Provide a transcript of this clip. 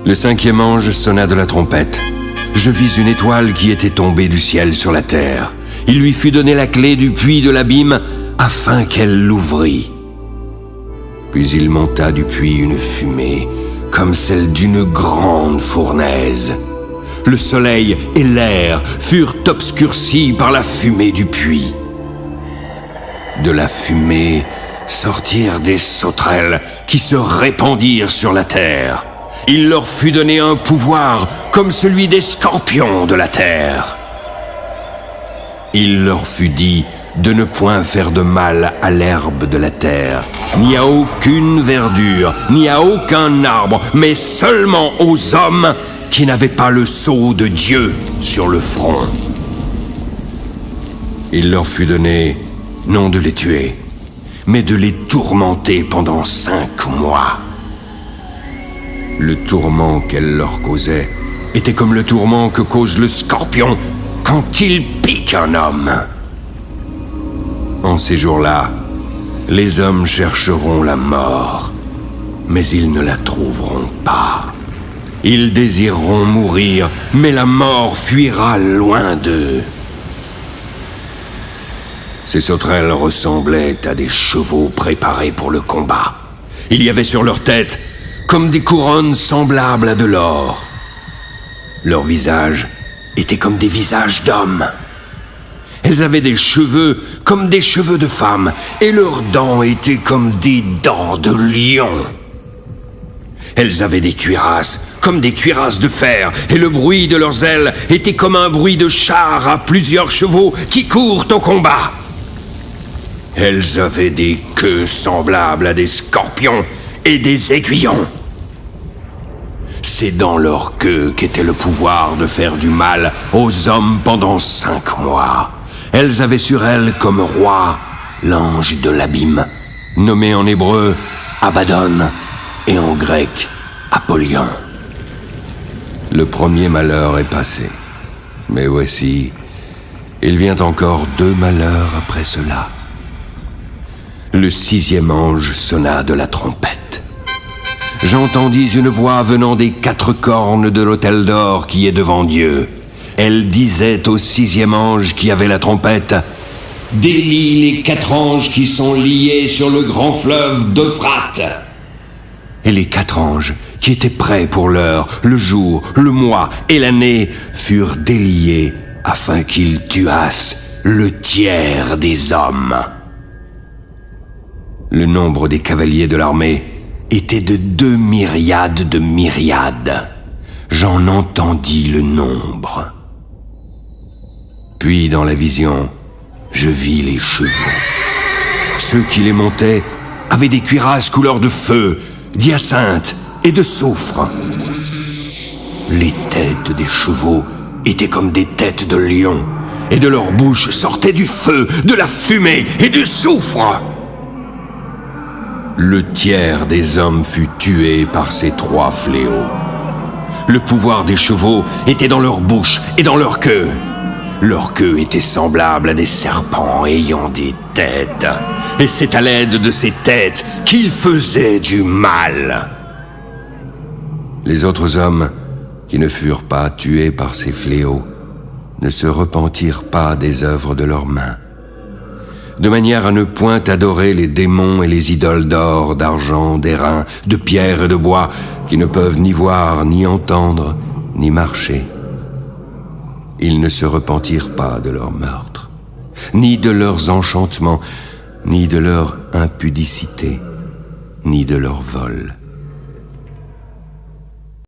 Le cinquième ange sonna de la trompette. Je vis une étoile qui était tombée du ciel sur la terre. Il lui fut donné la clé du puits de l'abîme afin qu'elle l'ouvrît. Puis il monta du puits une fumée comme celle d'une grande fournaise. Le soleil et l'air furent obscurcis par la fumée du puits. De la fumée sortirent des sauterelles qui se répandirent sur la terre. Il leur fut donné un pouvoir comme celui des scorpions de la terre. Il leur fut dit de ne point faire de mal à l'herbe de la terre, ni à aucune verdure, ni à aucun arbre, mais seulement aux hommes qui n'avaient pas le sceau de Dieu sur le front. Il leur fut donné non de les tuer, mais de les tourmenter pendant 5 mois. Le tourment qu'elle leur causait était comme le tourment que cause le scorpion quand il pique un homme. En ces jours-là, les hommes chercheront la mort, mais ils ne la trouveront pas. Ils désireront mourir, mais la mort fuira loin d'eux. Ces sauterelles ressemblaient à des chevaux préparés pour le combat. Il y avait sur leur tête comme des couronnes semblables à de l'or. Leurs visages étaient comme des visages d'hommes. Elles avaient des cheveux comme des cheveux de femmes, et leurs dents étaient comme des dents de lion. Elles avaient des cuirasses comme des cuirasses de fer, et le bruit de leurs ailes était comme un bruit de char à plusieurs chevaux qui courent au combat. Elles avaient des queues semblables à des scorpions et des aiguillons. C'est dans leur queue qu'était le pouvoir de faire du mal aux hommes pendant 5 mois. Elles avaient sur elles comme roi l'ange de l'abîme, nommé en hébreu Abaddon et en grec Apollyon. Le premier malheur est passé, mais voici, il vient encore 2 malheurs après cela. Le 6e ange sonna de la trompette. J'entendis une voix venant des 4 cornes de l'autel d'or qui est devant Dieu. Elle disait au 6e ange qui avait la trompette: « Délie les 4 anges qui sont liés sur le grand fleuve d'Euphrate. » Et les 4 anges, qui étaient prêts pour l'heure, le jour, le mois et l'année, furent déliés afin qu'ils tuassent le tiers des hommes. Le nombre des cavaliers de l'armée était de 2 myriades de myriades. J'en entendis le nombre. Puis dans la vision, je vis les chevaux. Ceux qui les montaient avaient des cuirasses couleur de feu, d'hyacinthe et de soufre. Les têtes des chevaux étaient comme des têtes de lions, et de leur bouche sortait du feu, de la fumée et du soufre. Le tiers des hommes fut tué par ces 3 fléaux. Le pouvoir des chevaux était dans leur bouche et dans leur queue. Leur queue était semblable à des serpents ayant des têtes. Et c'est à l'aide de ces têtes qu'ils faisaient du mal. Les autres hommes, qui ne furent pas tués par ces fléaux, ne se repentirent pas des œuvres de leurs mains, de manière à ne point adorer les démons et les idoles d'or, d'argent, d'airain, de pierre et de bois, qui ne peuvent ni voir, ni entendre, ni marcher. Ils ne se repentirent pas de leurs meurtres, ni de leurs enchantements, ni de leur impudicité, ni de leur vol.